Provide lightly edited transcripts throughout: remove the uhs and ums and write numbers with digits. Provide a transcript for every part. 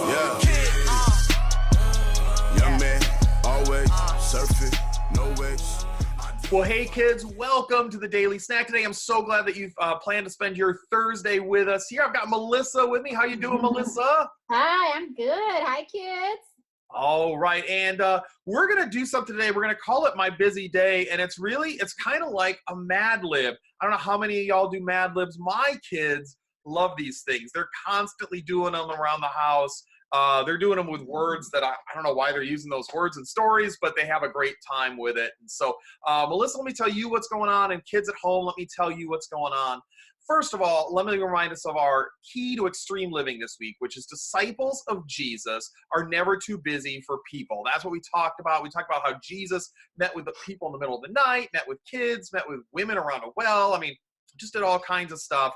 Yeah. Young man, always surfing, no waves. Well, hey kids, welcome to the Daily Snack today. I'm so glad that you've planned to spend your Thursday with us here. I've got Melissa with me. How you doing, Melissa? Hi, I'm good. Hi, kids. All right, and we're going to do something today. We're going to call it My Busy Day, and it's kind of like a Mad Lib. I don't know how many of y'all do Mad Libs. My kids love these things. They're constantly doing them around the house. They're doing them with words that I don't know why they're using those words in stories, but they have a great time with it. And so, Melissa, let me tell you what's going on, and kids at home, let me tell you what's going on. First of all, let me remind us of our key to extreme living this week, which is disciples of Jesus are never too busy for people. That's what we talked about. We talked about how Jesus met with the people in the middle of the night, met with kids, met with women around a well. I mean, just did all kinds of stuff.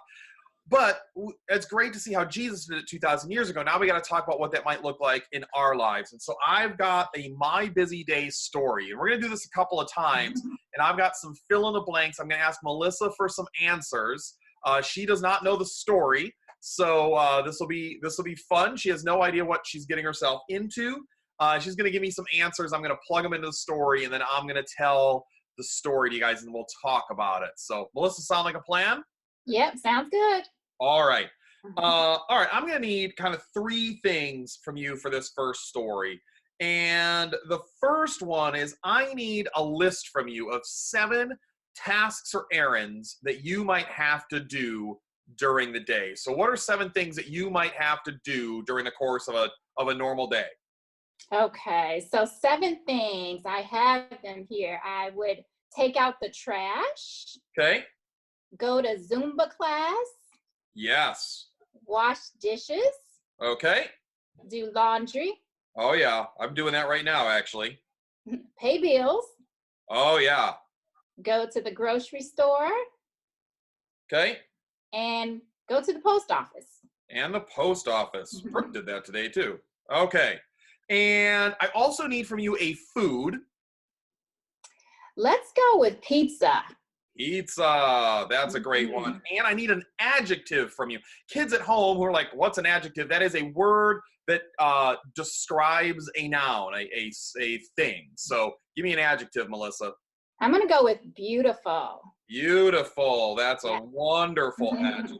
But it's great to see how Jesus did it 2,000 years ago. Now we got to talk about what that might look like in our lives. And so I've got a My Busy Day story. And we're going to do this a couple of times. And I've got some fill in the blanks. I'm going to ask Melissa for some answers. She does not know the story. So this will be fun. She has no idea what she's getting herself into. She's going to give me some answers. I'm going to plug them into the story. And then I'm going to tell the story to you guys. And we'll talk about it. So Melissa, sound like a plan? Yep, sounds good. All right. I'm going to need kind of three things from you for this first story. And the first one is I need a list from you of 7 tasks or errands that you might have to do during the day. So what are 7 things that you might have to do during the course of a normal day? Okay, so 7 things. I have them here. I would take out the trash. Okay. Go to Zumba class. Yes. Wash dishes. Okay. Do laundry. Oh, yeah. I'm doing that right now, actually. Pay bills. Oh, yeah. Go to the grocery store. Okay. And go to the post office. And the post office. Brooke did that today, too. Okay. And I also need from you a food. Let's go with pizza. Pizza. That's a great one. And I need an adjective from you. Kids at home who are like, what's an adjective? That is a word that describes a noun, a thing. So give me an adjective, Melissa. I'm going to go with beautiful. Beautiful. That's a wonderful adjective.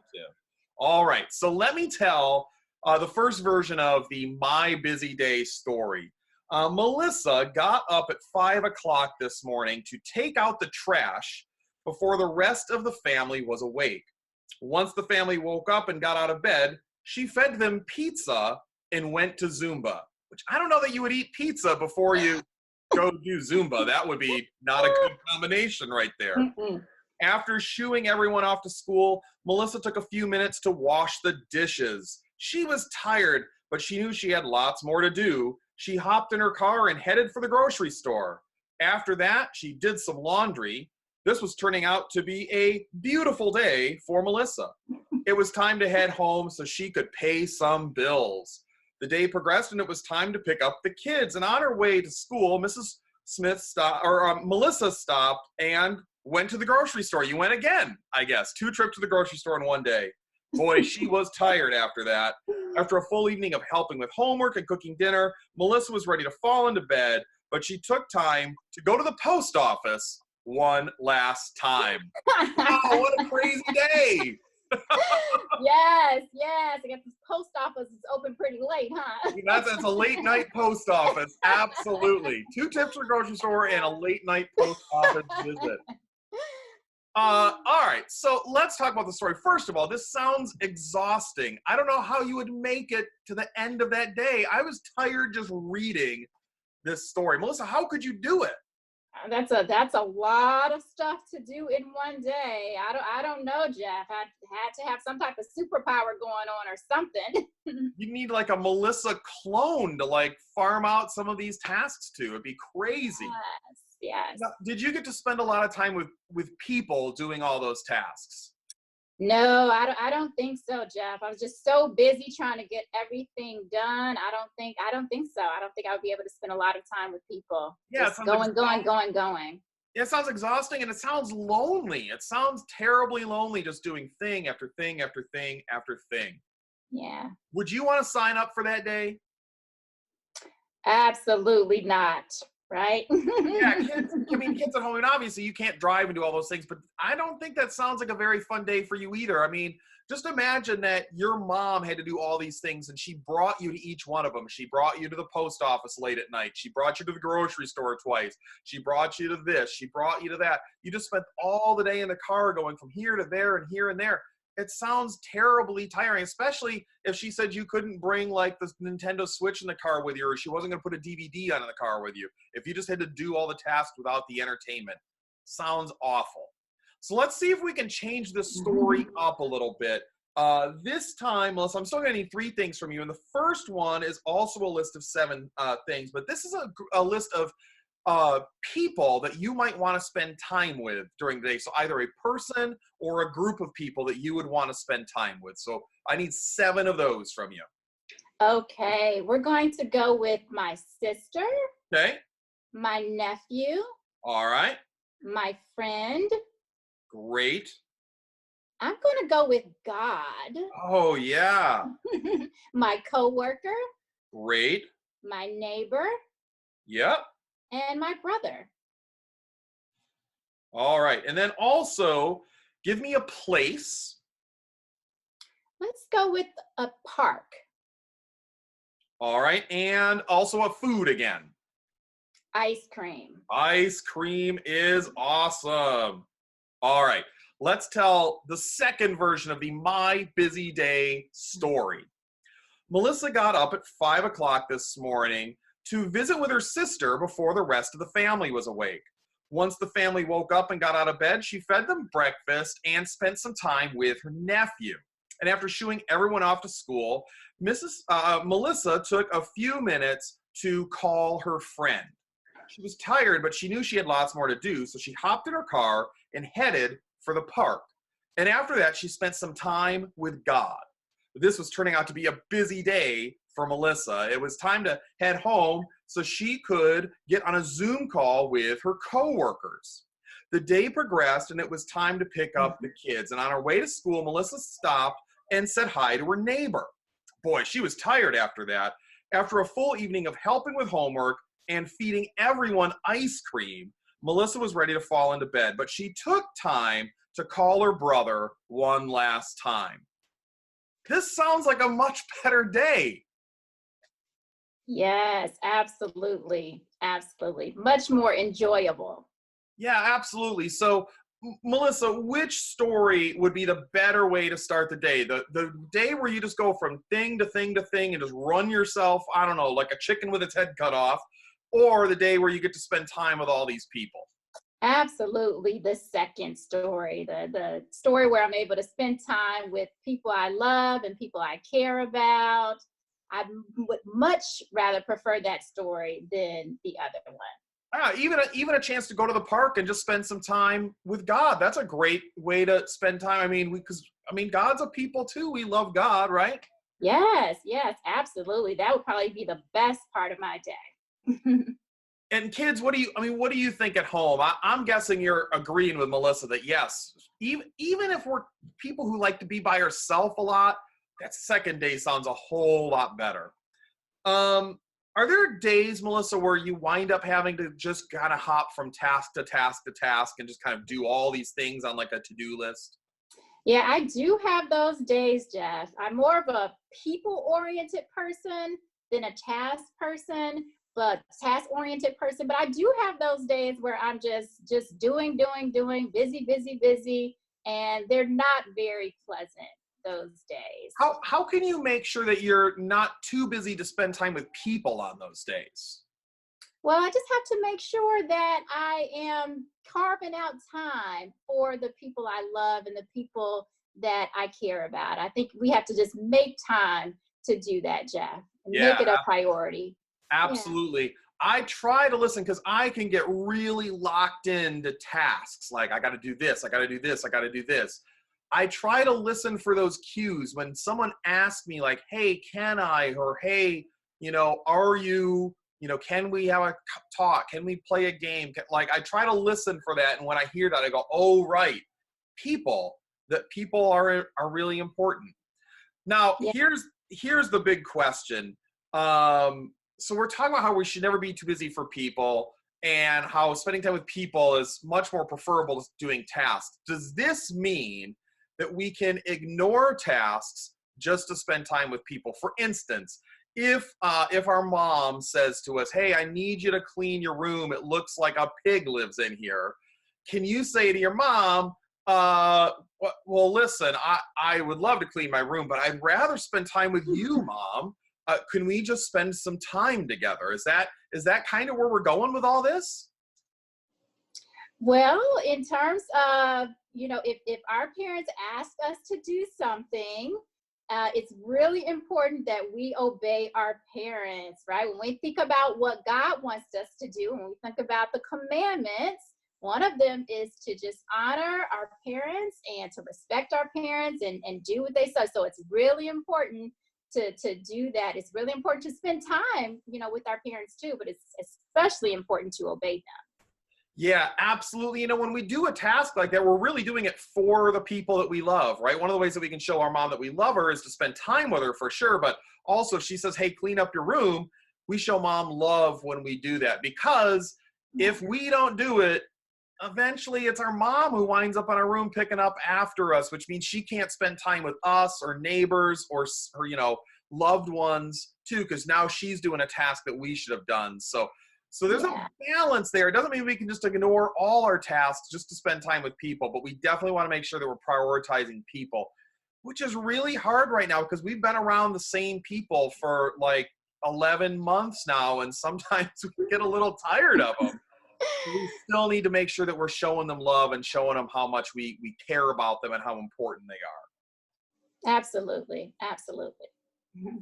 All right. So let me tell the first version of the My Busy Day story. Melissa got up at 5 o'clock this morning to take out the trash before the rest of the family was awake. Once the family woke up and got out of bed, she fed them pizza and went to Zumba, which I don't know that you would eat pizza before you go do Zumba. That would be not a good combination right there. After shooing everyone off to school, Melissa took a few minutes to wash the dishes. She was tired, but she knew she had lots more to do. She hopped in her car and headed for the grocery store. After that, she did some laundry. This was turning out to be a beautiful day for Melissa. It was time to head home so she could pay some bills. The day progressed and it was time to pick up the kids. And on her way to school, Melissa stopped and went to the grocery store. You went again, I guess. 2 trips to the grocery store in one day. Boy, she was tired after that. After a full evening of helping with homework and cooking dinner, Melissa was ready to fall into bed, but she took time to go to the post office one last time. Oh, what a crazy day. Yes. I guess this post office is open pretty late, huh? That's a late night post office. Absolutely. 2 trips to the grocery store and a late night post office visit. All right, so let's talk about the story. First of all, this sounds exhausting. I don't know how you would make it to the end of that day. I was tired just reading this story. Melissa, how could you do it? That's a lot of stuff to do in one day. I don't know, Jeff. I had to have some type of superpower going on or something. You need like a Melissa clone to like farm out some of these tasks to. It'd be crazy. Yes. Now, did you get to spend a lot of time with people doing all those tasks? No, I don't think so, Jeff. I was just so busy trying to get everything done. I don't think so. I don't think I would be able to spend a lot of time with people. Yeah, just going. Yeah, it sounds exhausting and it sounds lonely. It sounds terribly lonely just doing thing after thing after thing after thing. Yeah. Would you want to sign up for that day? Absolutely not. Right? Yeah, kids, I mean, kids at home, and obviously you can't drive and do all those things, but I don't think that sounds like a very fun day for you either. I mean, just imagine that your mom had to do all these things and she brought you to each one of them. She brought you to the post office late at night. She brought you to the grocery store twice. She brought you to this. She brought you to that. You just spent all the day in the car going from here to there and here and there. It sounds terribly tiring, especially if she said you couldn't bring like the Nintendo Switch in the car with you, or she wasn't going to put a DVD on in the car with you. If you just had to do all the tasks without the entertainment. Sounds awful. So let's see if we can change the story up a little bit. This time, Melissa, I'm still going to need 3 things from you. And the first one is also a list of 7 things, but this is a list of people that you might want to spend time with during the day. So either a person or a group of people that you would want to spend time with. So I need 7 of those from you. Okay, we're going to go with my sister, Okay. my nephew, All right. my friend. Great. I'm going to go with God, Oh, yeah. my coworker, Great. my neighbor, Yep. and my brother. All right. And then also, give me a place. Let's go with a park. All right. And also a food again. Ice cream. Ice cream is awesome. All right. Let's tell the second version of the My Busy Day story. Melissa got up at 5 o'clock this morning to visit with her sister before the rest of the family was awake. Once the family woke up and got out of bed, she fed them breakfast and spent some time with her nephew. And after shooing everyone off to school, Melissa took a few minutes to call her friend. She was tired, but she knew she had lots more to do, so she hopped in her car and headed for the park. And after that, she spent some time with God. This was turning out to be a busy day for Melissa. It was time to head home so she could get on a Zoom call with her coworkers. The day progressed and it was time to pick up the kids. And on her way to school, Melissa stopped and said hi to her neighbor. Boy, she was tired after that. After a full evening of helping with homework and feeding everyone ice cream, Melissa was ready to fall into bed, but she took time to call her brother one last time. This sounds like a much better day. Yes, absolutely. Absolutely. Much more enjoyable. Yeah, absolutely. So, Melissa, which story would be the better way to start the day? The day where you just go from thing to thing to thing and just run yourself, I don't know, like a chicken with its head cut off, or the day where you get to spend time with all these people? Absolutely the second story, the story where I'm able to spend time with people I love and people I care about. I would much rather prefer that story than the other one. Even a chance to go to the park and just spend some time with God. That's a great way to spend time. I mean, because God's a people too. We love God, right? Yes, absolutely. That would probably be the best part of my day. And kids, what do you think at home? I'm guessing you're agreeing with Melissa that yes, even if we're people who like to be by ourselves a lot, that second day sounds a whole lot better. Are there days, Melissa, where you wind up having to just kind of hop from task to task to task and just kind of do all these things on like a to-do list? Yeah, I do have those days, Jeff. I'm more of a people-oriented person than a task person, but task-oriented person. But I do have those days where I'm just doing, busy, and they're not very pleasant, those days. How can you make sure that you're not too busy to spend time with people on those days? Well, I just have to make sure that I am carving out time for the people I love and the people that I care about. I think we have to just make time to do that, Jeff, and make it a priority. Absolutely. Yeah. I try to listen because I can get really locked into tasks. Like, I got to do this, I got to do this, I got to do this. I try to listen for those cues when someone asks me like, hey, can I, or hey, are you, can we have a talk? Can we play a game? Like, I try to listen for that. And when I hear that, I go, oh, right. People are really important. Now, Yeah. here's the big question. So we're talking about how we should never be too busy for people and how spending time with people is much more preferable to doing tasks. Does this mean that we can ignore tasks just to spend time with people? For instance, if our mom says to us, hey, I need you to clean your room, it looks like a pig lives in here, can you say to your mom, well, listen, I would love to clean my room, but I'd rather spend time with you, Mom. Can we just spend some time together? Is that kind of where we're going with all this? Well, in terms of, if our parents ask us to do something, it's really important that we obey our parents, right? When we think about what God wants us to do, when we think about the commandments, one of them is to just honor our parents and to respect our parents and do what they say. So it's really important to do that. It's really important to spend time, with our parents too, but it's especially important to obey them. Yeah, absolutely. When we do a task like that, we're really doing it for the people that we love, right? One of the ways that we can show our mom that we love her is to spend time with her for sure. But also if she says, hey, clean up your room, we show mom love when we do that, because if we don't do it, eventually it's our mom who winds up in our room picking up after us, which means she can't spend time with us or neighbors or loved ones too, because now she's doing a task that we should have done. So there's a balance there. It doesn't mean we can just ignore all our tasks just to spend time with people, but we definitely want to make sure that we're prioritizing people, which is really hard right now because we've been around the same people for like 11 months now, and sometimes we get a little tired of them. We still need to make sure that we're showing them love and showing them how much we care about them and how important they are. Absolutely. Absolutely. Mm-hmm.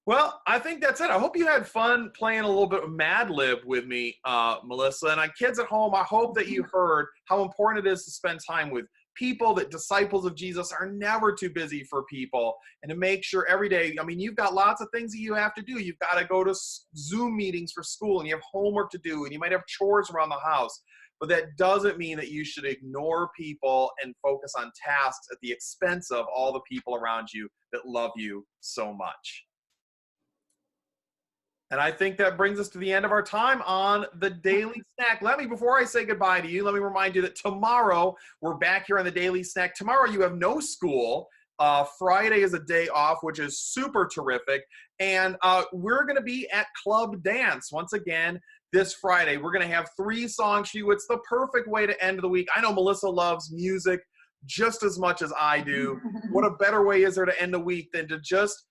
Well, I think that's it. I hope you had fun playing a little bit of Mad Lib with me, Melissa. And kids at home, I hope that you heard how important it is to spend time with people, that disciples of Jesus are never too busy for people, and to make sure every day, you've got lots of things that you have to do. You've got to go to Zoom meetings for school, and you have homework to do, and you might have chores around the house. But that doesn't mean that you should ignore people and focus on tasks at the expense of all the people around you that love you so much. And I think that brings us to the end of our time on the Daily Snack. Before I say goodbye to you, let me remind you that tomorrow we're back here on the Daily Snack. Tomorrow you have no school. Friday is a day off, which is super terrific. And we're going to be at Club Dance once again this Friday. We're going to have 3 songs for you. It's the perfect way to end the week. I know Melissa loves music just as much as I do. What a better way is there to end the week than to just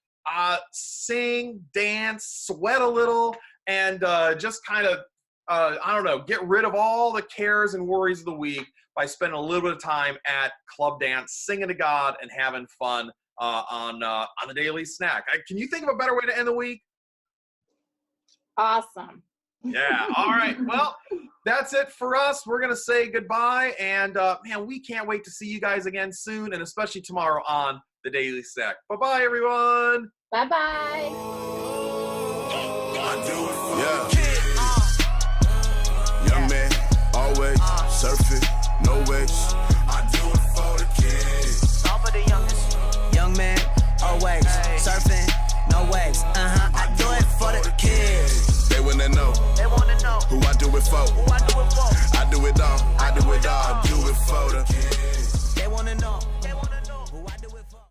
sing, dance, sweat a little, and just kind of, get rid of all the cares and worries of the week by spending a little bit of time at Club Dance, singing to God and having fun on the Daily Snack. Can you think of a better way to end the week? Awesome. Yeah. All right. Well, that's it for us. We're going to say goodbye, and we can't wait to see you guys again soon, and especially tomorrow on the Daily Snack. Bye-bye, everyone. Bye-bye. Young man, always surfing, no waves. I do it for the kids. All for the youngest. Young man, always surfing, no waves. I do it for the kids. They wanna know. They wanna know Who I do it for. who I do it for. I do it all. I do it all. I do it for the kids. They wanna know.